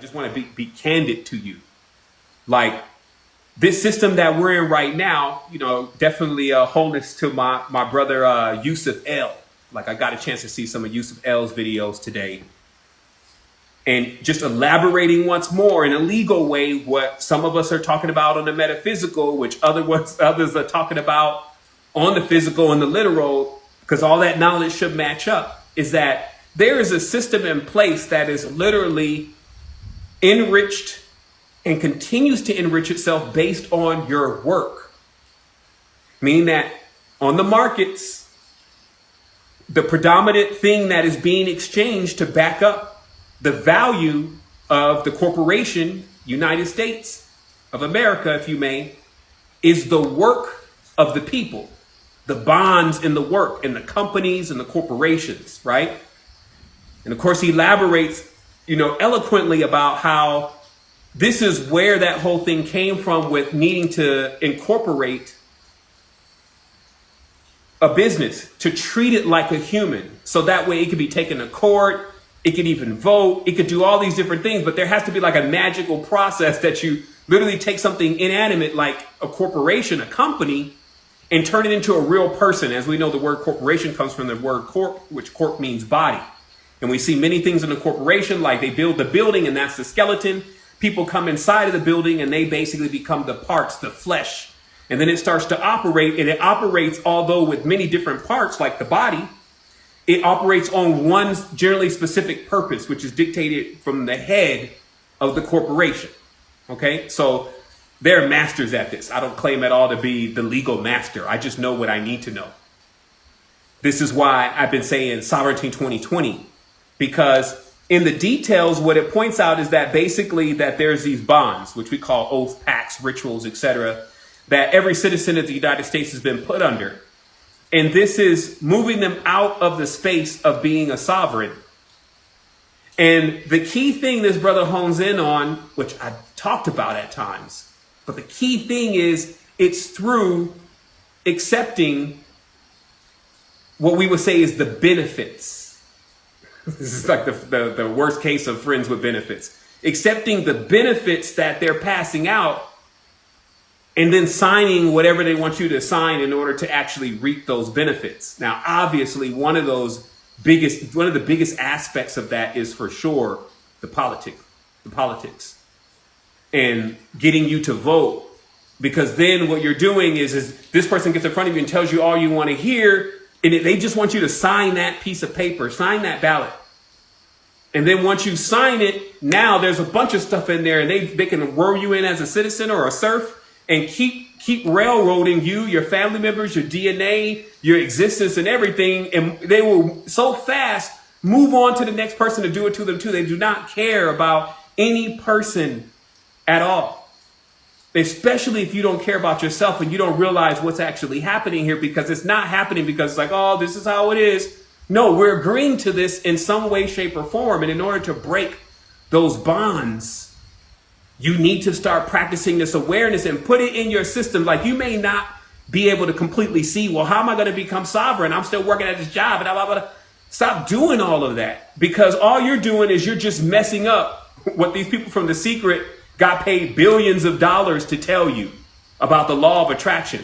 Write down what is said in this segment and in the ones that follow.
just want to be candid to you. Like, this system that we're in right now, you know, definitely wholeness to my brother Yusuf L. Like, I got a chance to see some of Yusuf L's videos today. And just elaborating once more in a legal way what some of us are talking about on the metaphysical, which others are talking about on the physical and the literal, because all that knowledge should match up, is that there is a system in place that is literally enriched and continues to enrich itself based on your work. Meaning that on the markets, the predominant thing that is being exchanged to back up the value of the corporation, United States of America, if you may, is the work of the people, the bonds in the work, and the companies and the corporations, right? And of course, he elaborates, you know, eloquently about how this is where that whole thing came from with needing to incorporate a business, to treat it like a human. So that way it could be taken to court, it could even vote, it could do all these different things, but there has to be like a magical process that you literally take something inanimate like a corporation, a company, and turn it into a real person. As we know, the word corporation comes from the word corp, which corp means body. And we see many things in the corporation, like they build the building and that's the skeleton. People come inside of the building and they basically become the parts, the flesh. And then it starts to operate, and it operates, although with many different parts like the body, it operates on one generally specific purpose, which is dictated from the head of the corporation. Okay, so they're masters at this. I don't claim at all to be the legal master. I just know what I need to know. This is why I've been saying Sovereignty 2020, because in the details, what it points out is that basically that there's these bonds, which we call oaths, pacts, rituals, etc., that every citizen of the United States has been put under. And this is moving them out of the space of being a sovereign. And the key thing this brother hones in on, which I talked about at times, but the key thing is it's through accepting what we would say is the benefits. This is like the worst case of friends with benefits. Accepting the benefits that they're passing out and then signing whatever they want you to sign in order to actually reap those benefits. Now, obviously, one of the biggest aspects of that is for sure the politics and getting you to vote. Because then what you're doing is this person gets in front of you and tells you all you want to hear. And they just want you to sign that piece of paper, sign that ballot. And then once you sign it, now there's a bunch of stuff in there, and they can roll you in as a citizen or a serf and keep railroading you, your family members, your DNA, your existence and everything. And they will so fast move on to the next person to do it to them too. They do not care about any person at all. Especially if you don't care about yourself and you don't realize what's actually happening here, because it's not happening because it's like, oh, this is how it is. No, we're agreeing to this in some way, shape, or form. And in order to break those bonds, you need to start practicing this awareness and put it in your system. Like, you may not be able to completely see, well, how am I going to become sovereign? I'm still working at this job. And blah, blah, blah. Stop doing all of that, because all you're doing is you're just messing up what these people from The Secret got paid billions of dollars to tell you about the law of attraction.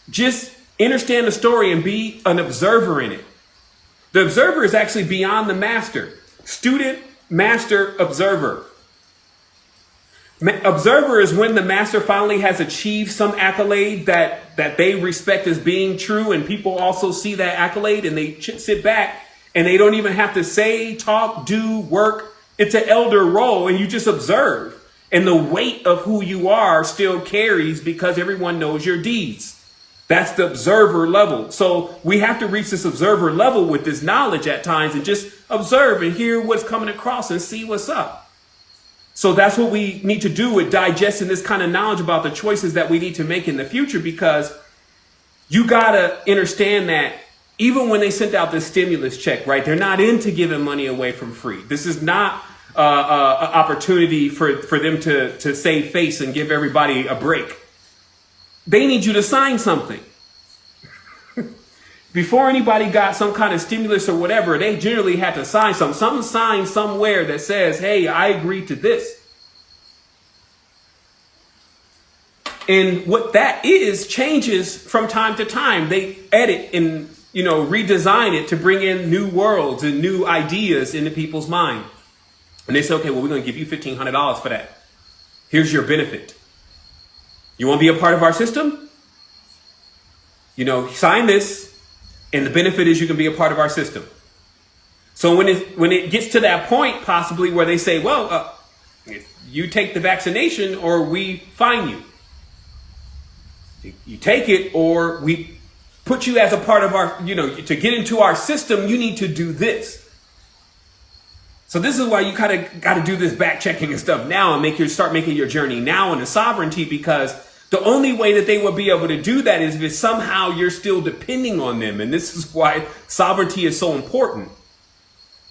Just understand the story and be an observer in it. The observer is actually beyond the master. Student, master, observer. Observer is when the master finally has achieved some accolade that they respect as being true, and people also see that accolade and they sit back and they don't even have to say, talk, do, work. It's an elder role, and you just observe. And the weight of who you are still carries because everyone knows your deeds. That's the observer level. So we have to reach this observer level with this knowledge at times and just observe and hear what's coming across and see what's up. So that's what we need to do with digesting this kind of knowledge about the choices that we need to make in the future, because you got to understand that even when they sent out this stimulus check, right, they're not into giving money away from free. This is not an opportunity for them to save face and give everybody a break. They need you to sign something. before anybody got some kind of stimulus or whatever, they generally had to sign something. Some sign somewhere that says, hey, I agree to this. And what that is changes from time to time. They edit and, redesign it to bring in new worlds and new ideas into people's mind. And they say, okay, well, we're going to give you $1,500 for that. Here's your benefit. You want to be a part of our system? Sign this, and the benefit is you can be a part of our system. So when it gets to that point, possibly where they say, well, you take the vaccination or we fine you. You take it or we put you as a part of our, to get into our system, you need to do this. So this is why you kind of got to do this back checking and stuff now and start making your journey now into sovereignty, because the only way that they will be able to do that is if somehow you're still depending on them. And this is why sovereignty is so important.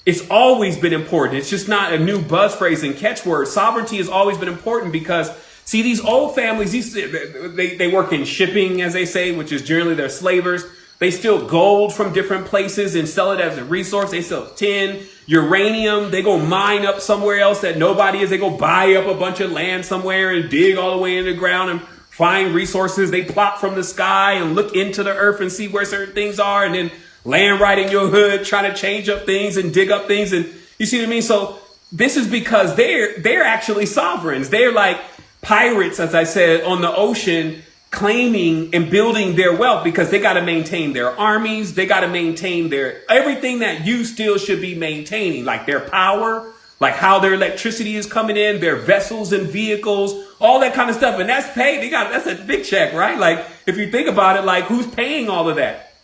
It's always been important. It's just not a new buzz phrase and catchword. Sovereignty has always been important because, see, these old families, they work in shipping, as they say, which is generally their slavers. They steal gold from different places and sell it as a resource. They sell tin, uranium. They go mine up somewhere else that nobody is. They go buy up a bunch of land somewhere and dig all the way in the ground and find resources. They plop from the sky and look into the earth and see where certain things are, and then land right in your hood, trying to change up things and dig up things. And you see what I mean? So this is because they're actually sovereigns. They're like pirates, as I said, on the ocean, claiming and building their wealth because they got to maintain their armies. They got to maintain everything that you still should be maintaining, like their power, like how their electricity is coming in, their vessels and vehicles, all that kind of stuff. And that's paid. That's a big check, right? Like if you think about it, like who's paying all of that?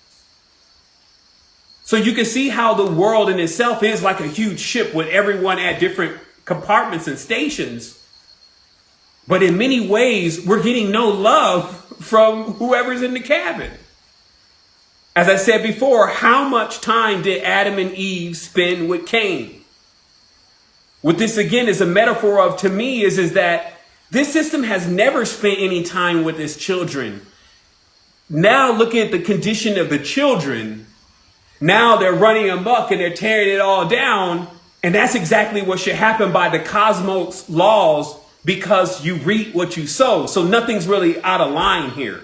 So you can see how the world in itself is like a huge ship with everyone at different compartments and stations. But in many ways, we're getting no love from whoever's in the cabin. As I said before, how much time did Adam and Eve spend with Cain? What this again is a metaphor of, to me, is that this system has never spent any time with its children. Now looking at the condition of the children, now they're running amok and they're tearing it all down. And that's exactly what should happen by the cosmos laws, because you reap what you sow. So nothing's really out of line here.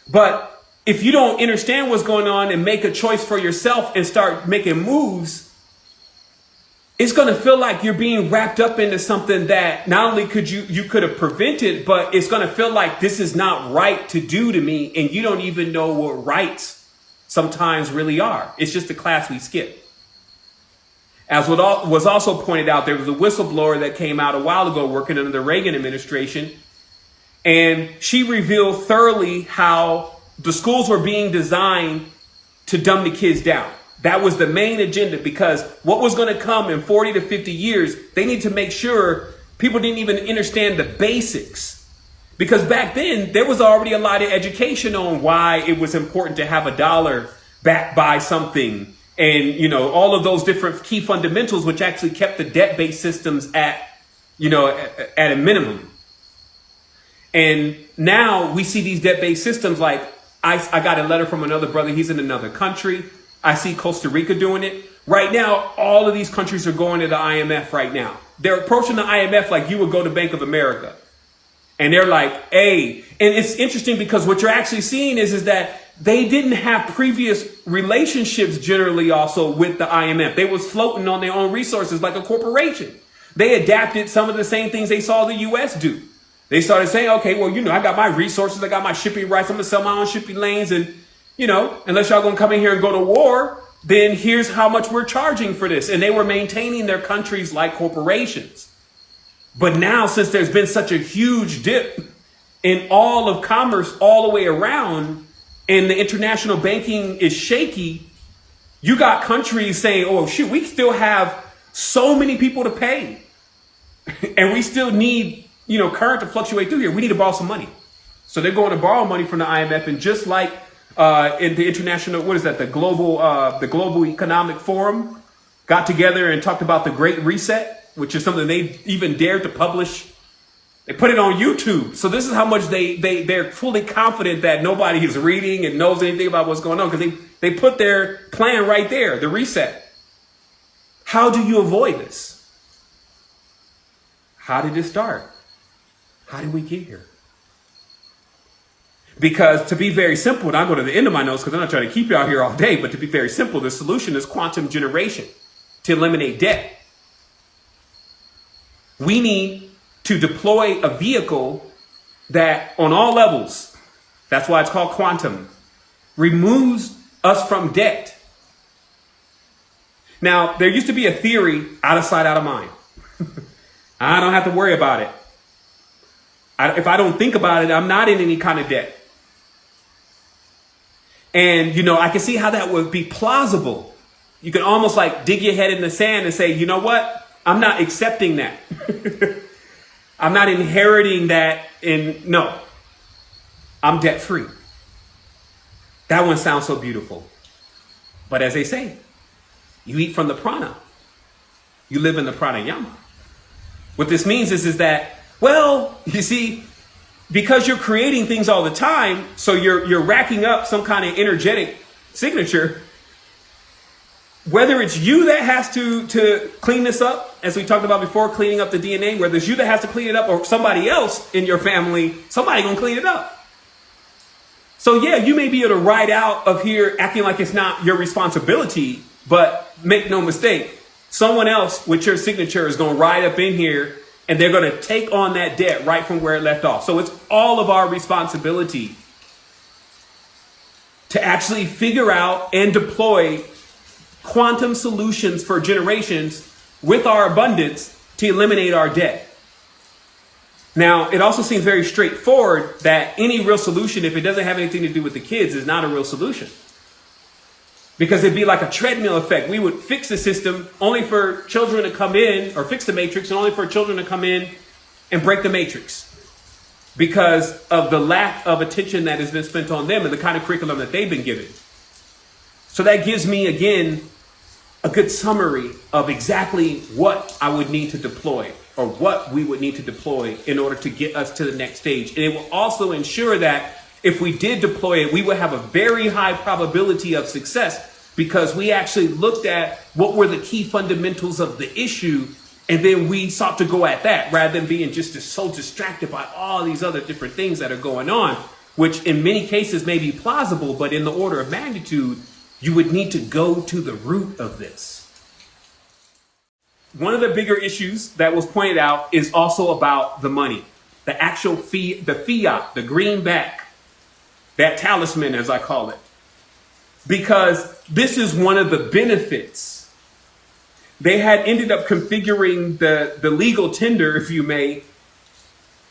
But if you don't understand what's going on and make a choice for yourself and start making moves, it's going to feel like you're being wrapped up into something that not only could you could have prevented, but it's going to feel like this is not right to do to me. And you don't even know what rights sometimes really are. It's just a class we skip. As what was also pointed out, there was a whistleblower that came out a while ago working under the Reagan administration. And she revealed thoroughly how the schools were being designed to dumb the kids down. That was the main agenda, because what was going to come in 40 to 50 years, they need to make sure people didn't even understand the basics. Because back then, there was already a lot of education on why it was important to have a dollar backed by something. And, all of those different key fundamentals, which actually kept the debt-based systems at a minimum. And now we see these debt-based systems like I got a letter from another brother. He's in another country. I see Costa Rica doing it. Right now, all of these countries are going to the IMF right now. They're approaching the IMF like you would go to Bank of America. And they're like, hey, and it's interesting because what you're actually seeing is that they didn't have previous relationships generally also with the IMF. They was floating on their own resources like a corporation. They adapted some of the same things they saw the U.S. do. They started saying, okay, well, I got my resources. I got my shipping rights. I'm going to sell my own shipping lanes. And, unless y'all going to come in here and go to war, then here's how much we're charging for this. And they were maintaining their countries like corporations. But now, since there's been such a huge dip in all of commerce all the way around, and the international banking is shaky, you got countries saying, oh, shoot, we still have so many people to pay. And we still need, current to fluctuate through here. We need to borrow some money. So they're going to borrow money from the IMF. And just like in the international, the Global Economic Forum got together and talked about the Great Reset, which is something they even dared to publish. They put it on YouTube. So this is how much they're fully confident that nobody is reading and knows anything about what's going on, because they put their plan right there, the reset. How do you avoid this? How did it start? How did we get here? Because to be very simple, and I'll go to the end of my notes because I'm not trying to keep you out here all day, but to be very simple, the solution is quantum generation to eliminate debt. We need to deploy a vehicle that on all levels, that's why it's called quantum, removes us from debt. Now, there used to be a theory, out of sight, out of mind. I don't have to worry about it. If I don't think about it, I'm not in any kind of debt. And, I can see how that would be plausible. You can almost like dig your head in the sand and say, you know what? I'm not accepting that. I'm not inheriting that. No, I'm debt free. That one sounds so beautiful. But as they say, you eat from the prana. You live in the pranayama. What this means is that, well, you see, because you're creating things all the time, so you're racking up some kind of energetic signature, whether it's you that has to clean this up, as we talked about before, cleaning up the DNA, whether it's you that has to clean it up or somebody else in your family, somebody gonna clean it up. So yeah, you may be able to ride out of here acting like it's not your responsibility, but make no mistake, someone else with your signature is gonna ride up in here and they're going to take on that debt right from where it left off. So it's all of our responsibility to actually figure out and deploy quantum solutions for generations with our abundance to eliminate our debt. Now, it also seems very straightforward that any real solution, if it doesn't have anything to do with the kids, is not a real solution. Because it'd be like a treadmill effect. We would fix the system only for children to come in, or fix the matrix, and only for children to come in and break the matrix. Because of the lack of attention that has been spent on them and the kind of curriculum that they've been given. So that gives me, again, a good summary of exactly what I would need to deploy, or what we would need to deploy in order to get us to the next stage. And it will also ensure that if we did deploy it, we would have a very high probability of success, because we actually looked at what were the key fundamentals of the issue, and then we sought to go at that rather than being just so distracted by all these other different things that are going on, which in many cases may be plausible, but in the order of magnitude, you would need to go to the root of this. One of the bigger issues that was pointed out is also about the money, the actual the fiat, the greenback. That talisman, as I call it, because this is one of the benefits. They had ended up configuring the legal tender, if you may,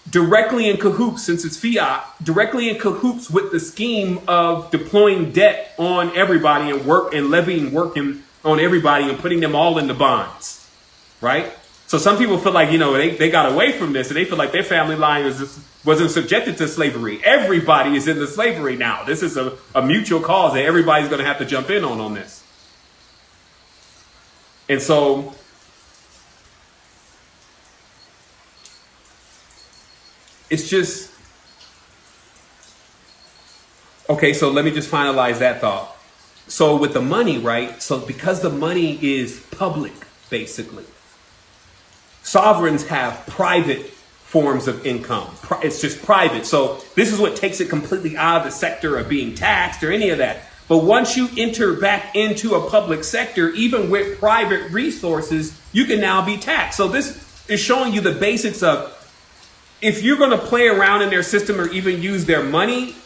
directly in cahoots, since it's fiat, directly in cahoots with the scheme of deploying debt on everybody and levying work on everybody and putting them all into bonds, right? So some people feel like, they got away from this, and they feel like their family line wasn't subjected to slavery. Everybody is in the slavery now. This is a mutual cause that everybody's going to have to jump in on this. And so it's just, okay, so let me just finalize that thought. So with the money, right? So because the money is public, basically, sovereigns have private forms of income. It's just private. So this is what takes it completely out of the sector of being taxed or any of that. But once you enter back into a public sector, even with private resources, you can now be taxed. So this is showing you the basics of, if you're going to play around in their system or even use their money,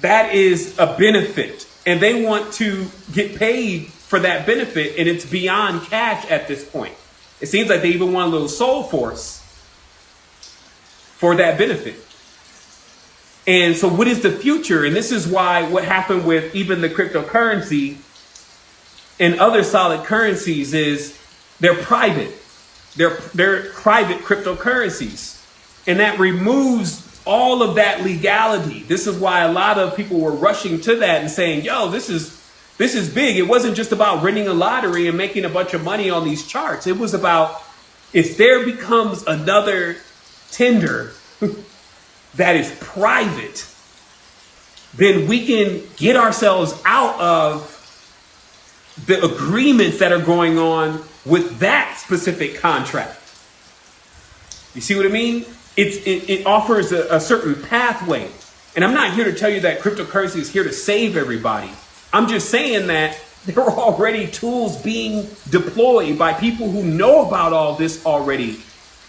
that is a benefit. And they want to get paid for that benefit. And it's beyond cash at this point. It seems like they even want a little soul force for that benefit. And so what is the future? And this is why what happened with even the cryptocurrency and other solid currencies is they're private. They're private cryptocurrencies. And that removes all of that legality. This is why a lot of people were rushing to that and saying, yo, this is big. It wasn't just about winning a lottery and making a bunch of money on these charts. It was about, if there becomes another tender that is private, then we can get ourselves out of the agreements that are going on with that specific contract. You see what I mean? It offers a certain pathway. And I'm not here to tell you that cryptocurrency is here to save everybody. I'm just saying that there are already tools being deployed by people who know about all this already,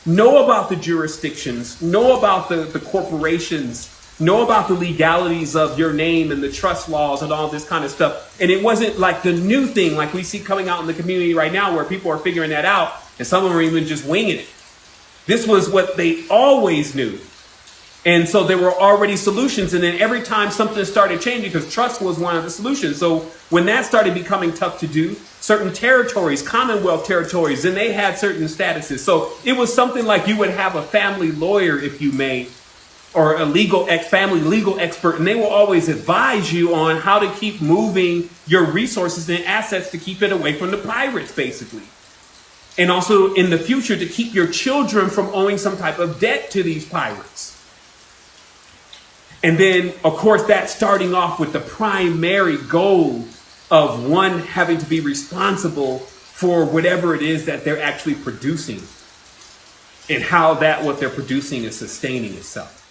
know about the jurisdictions, know about the corporations, know about the legalities of your name and the trust laws and all this kind of stuff. And it wasn't like the new thing like we see coming out in the community right now where people are figuring that out and some of them are even just winging it. This was what they always knew. And so there were already solutions. And then every time something started changing, because trust was one of the solutions. So when that started becoming tough to do, certain territories, Commonwealth territories, then they had certain statuses. So it was something like you would have a family lawyer, if you may, or a family legal expert. And they will always advise you on how to keep moving your resources and assets to keep it away from the pirates, basically. And also in the future to keep your children from owing some type of debt to these pirates. And then, of course, that's starting off with the primary goal of one having to be responsible for whatever it is that they're actually producing and how that what they're producing is sustaining itself.